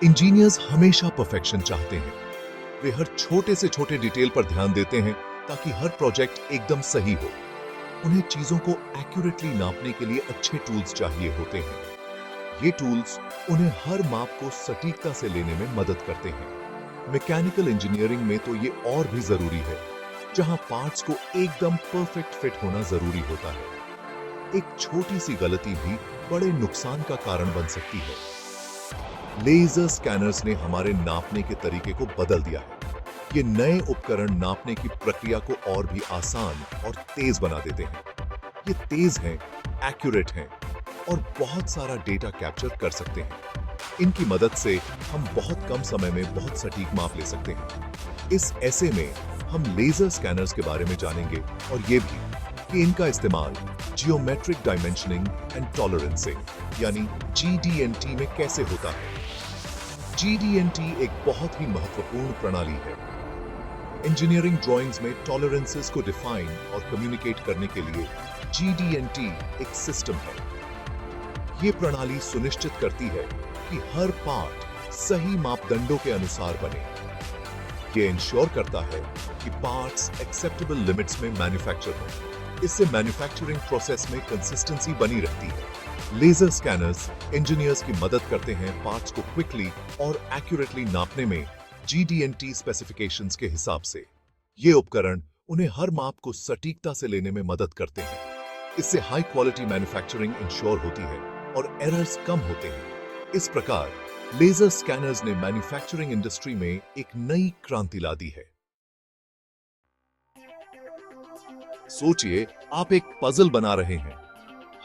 Engineers हमेशा perfection चाहते हैं। वे हर छोटे से छोटे डिटेल पर ध्यान देते हैं ताकि हर प्रोजेक्ट एकदम सही हो। उन्हें चीजों को एक्यूरेटली नापने के लिए अच्छे टूल्स चाहिए होते हैं। ये टूल्स उन्हें हर माप को सटीकता से लेने में मदद करते हैं। मैकेनिकल इंजीनियरिंग में तो ये और भी जरूरी है, जहां पार्ट्स को एकदम परफेक्ट फिट होना जरूरी होता है। एक छोटी सी गलती भी बड़े नुकसान का कारण बन सकती है। लेजर स्कैनर्स ने हमारे नापने के तरीके को बदल दिया है। ये नए उपकरण नापने की प्रक्रिया को और भी आसान और तेज बना देते हैं। ये तेज हैं, एक्यूरेट हैं और बहुत सारा डेटा कैप्चर कर सकते हैं। इनकी मदद से हम बहुत कम समय में बहुत सटीक माप ले सकते हैं। इस ऐसे में हम लेजर स्कैनर्स के बारे में जानेंगे और ये भी कि इनका इस्तेमाल जियोमेट्रिक डायमेंशनिंग एंड टॉलरेंसिंग यानी GD&T में कैसे होता है। GD&T एक बहुत ही महत्वपूर्ण प्रणाली है। इंजीनियरिंग ड्राइंग्स में टॉलरेंसेस को डिफाइन और कम्युनिकेट करने के लिए GD&T एक सिस्टम है। ये प्रणाली सुनिश्चित करती है कि हर पार्ट सही मापदंडों के अनुसार बने। ये इंश्योर करता है कि पार्ट्स एक्सेप्टेबल लिमिट्स में मैन्युफैक्चर हो। इससे मैन्युफैक्चरिंग प्रोसेस में कंसिस्टेंसी बनी रहती है। लेजर स्कैनर्स इंजीनियर्स की मदद करते हैं पार्ट्स को क्विकली और एक्यूरेटली नापने में GD&T स्पेसिफिकेशंस के हिसाब से। ये उपकरण उन्हें हर माप को सटीकता से लेने में मदद करते हैं। इससे हाई क्वालिटी मैन्युफैक्चरिंग इंश्योर होती है और एरर्स कम होते हैं। इस प्रकार लेजर स्कैनर्स ने मैन्युफैक्चरिंग इंडस्ट्री में एक नई क्रांति ला दी है। सोचिए, आप एक पजल बना रहे हैं।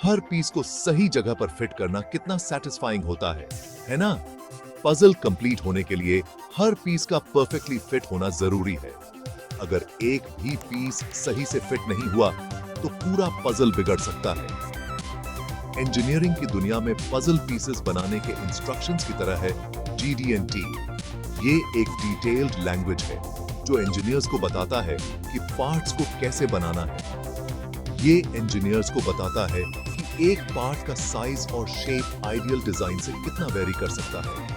हर पीस को सही जगह पर फिट करना कितना सैटिस्फाइंग होता है ना? पजल कंप्लीट होने के लिए हर पीस का परफेक्टली फिट होना जरूरी है। अगर एक भी पीस सही से फिट नहीं हुआ तो पूरा पजल बिगड़ सकता है। इंजीनियरिंग की दुनिया में पजल पीसेस बनाने के इंस्ट्रक्शंस की तरह है GD&T। ये एक डिटेल्ड लैंग्वेज है जो इंजीनियर्स को बताता है कि पार्ट्स को कैसे बनाना है। ये इंजीनियर्स को बताता है कि एक पार्ट का साइज और शेप आइडियल डिजाइन से कितना वेरी कर सकता है।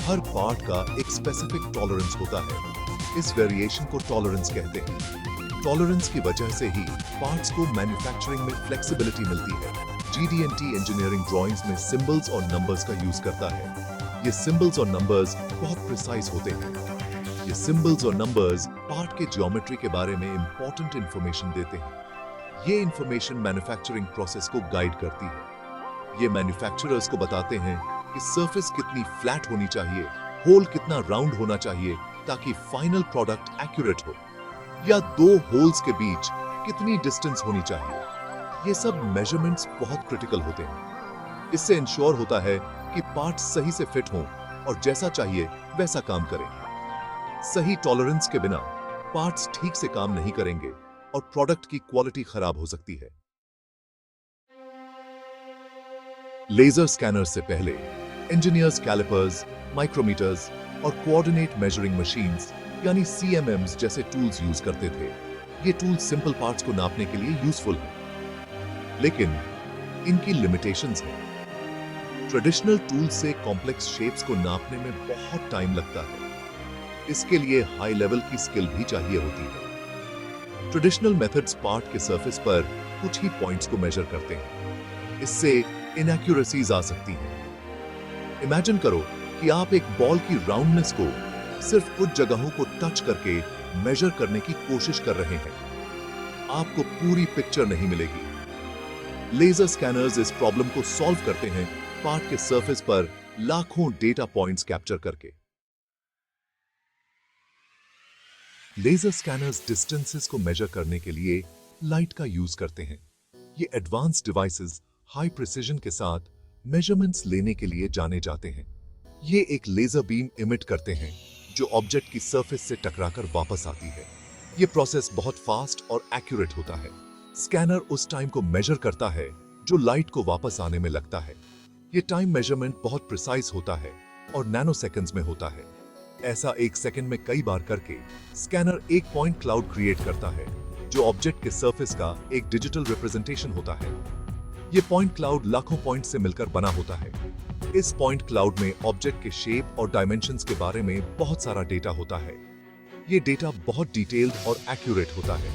हर पार्ट का एक स्पेसिफिक टॉलरेंस होता है। इस वेरिएशन को टॉलरेंस कहते हैं। टॉलरेंस की वजह से ही पार्ट्स को मैन्युफैक्चरिंग में फ्लेक्सिबिलिटी मिलती है। GD&T इंजीनियरिंग ड्राइंग्स में सिंबल्स और नंबर्स का यूज करता है। ये सिंबल्स और नंबर्स बहुत प्रिसाइज होते हैं। ये सिंबल्स और नंबर्स पार्ट के ज्योमेट्री के बारे में इंपॉर्टेंट इंफॉर्मेशन देते हैं। ये इंफॉर्मेशन मैन्युफैक्चरिंग प्रोसेस को गाइड करती है। ये मैन्युफैक्चरर्स को बताते हैं कि सरफेस कितनी फ्लैट होनी चाहिए, होल कितना राउंड होना चाहिए ताकि फाइनल प्रोडक्ट एक्यूरेट हो, या दो होल्स के बीच कितनी डिस्टेंस होनी चाहिए। ये सब मेजरमेंट्स बहुत क्रिटिकल होते हैं। इससे इंश्योर होता है कि पार्ट्स सही से फिट हों और जैसा चाहिए वैसा काम करें। सही टॉलरेंस के बिना पार्ट्स ठीक से काम नहीं करेंगे और प्रोडक्ट की क्वालिटी खराब हो सकती है। लेजर स्कैनर से पहले इंजीनियर्स कैलिपर्स, माइक्रोमीटर्स और कोऑर्डिनेट मेजरिंग मशीन्स यानी CMMs जैसे टूल्स यूज करते थे। ये टूल्स सिंपल पार्ट्स को नापने के लिए यूजफुल हैं, लेकिन इनकी लिमिटेशंस हैं। ट्रेडिशनल टूल्स से कॉम्प्लेक्स शेप्स को नापने में बहुत टाइम लगता है। इसके लिए हाई लेवल की स्किल भी चाहिए होती है। ट्रेडिशनल मेथड्स पार्ट के सरफेस पर कुछ ही पॉइंट्स को मेजर करते हैं। इससे इनएक्यूरेसीज आ सकती हैं। इमेजिन करो कि आप एक बॉल की राउंडनेस को सिर्फ कुछ जगहों को टच करके मेजर करने की कोशिश कर रहे हैं। आपको पूरी पिक्चर नहीं मिलेगी। लेजर स्कैनर्स इस प्रॉब्लम को सॉल्व करते हैं पार्ट के सरफेस पर लाखों डेटा पॉइंट्स कैप्चर करके। लेजर स्कैनर्स डिस्टेंसेस को मेजर करने के लिए लाइट का यूज करते हैं। ये एडवांस डिवाइसेस हाई प्रिसिजन के साथ मेजरमेंट्स लेने के लिए जाने जाते हैं। ये एक लेजर बीम इमिट करते हैं जो ऑब्जेक्ट की सरफेस से टकराकर वापस आती है। ये प्रोसेस बहुत फास्ट और एक्यूरेट होता है। स्कैनर उस टाइम को मेजर करता है जो लाइट को वापस आने में लगता है। ये टाइम मेजरमेंट बहुत प्रिसाइज होता है और नैनो सेकंड्स में होता है। ऐसा एक सेकंड में कई बार करके स्कैनर एक पॉइंट क्लाउड क्रिएट करता है जो ऑब्जेक्ट के सरफेस का एक डिजिटल रिप्रेजेंटेशन होता है। ये पॉइंट क्लाउड लाखों पॉइंट से मिलकर बना होता है। इस पॉइंट क्लाउड में ऑब्जेक्ट के शेप और डायमेंशंस के बारे में बहुत सारा डेटा होता है। ये डेटा बहुत डिटेल्ड और एक्यूरेट होता है।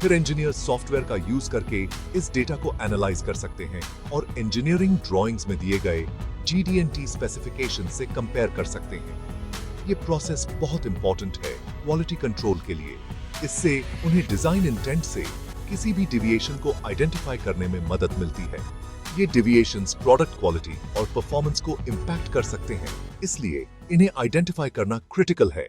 फिर इंजीनियर सॉफ्टवेयर का यूज करके इस डेटा को एनालाइज कर सकते हैं और इंजीनियरिंग ड्राइंग्स में दिए गए GD&T स्पेसिफिकेशन से कंपेयर कर सकते हैं। ये प्रोसेस बहुत इंपॉर्टेंट है क्वालिटी कंट्रोल के लिए। इससे उन्हें डिजाइन इंटेंट से किसी भी डिविएशन को आइडेंटिफाई करने में मदद मिलती है। ये डिविएशंस प्रोडक्ट क्वालिटी और परफॉर्मेंस को इंपैक्ट कर सकते हैं, इसलिए इन्हें आइडेंटिफाई करना क्रिटिकल है।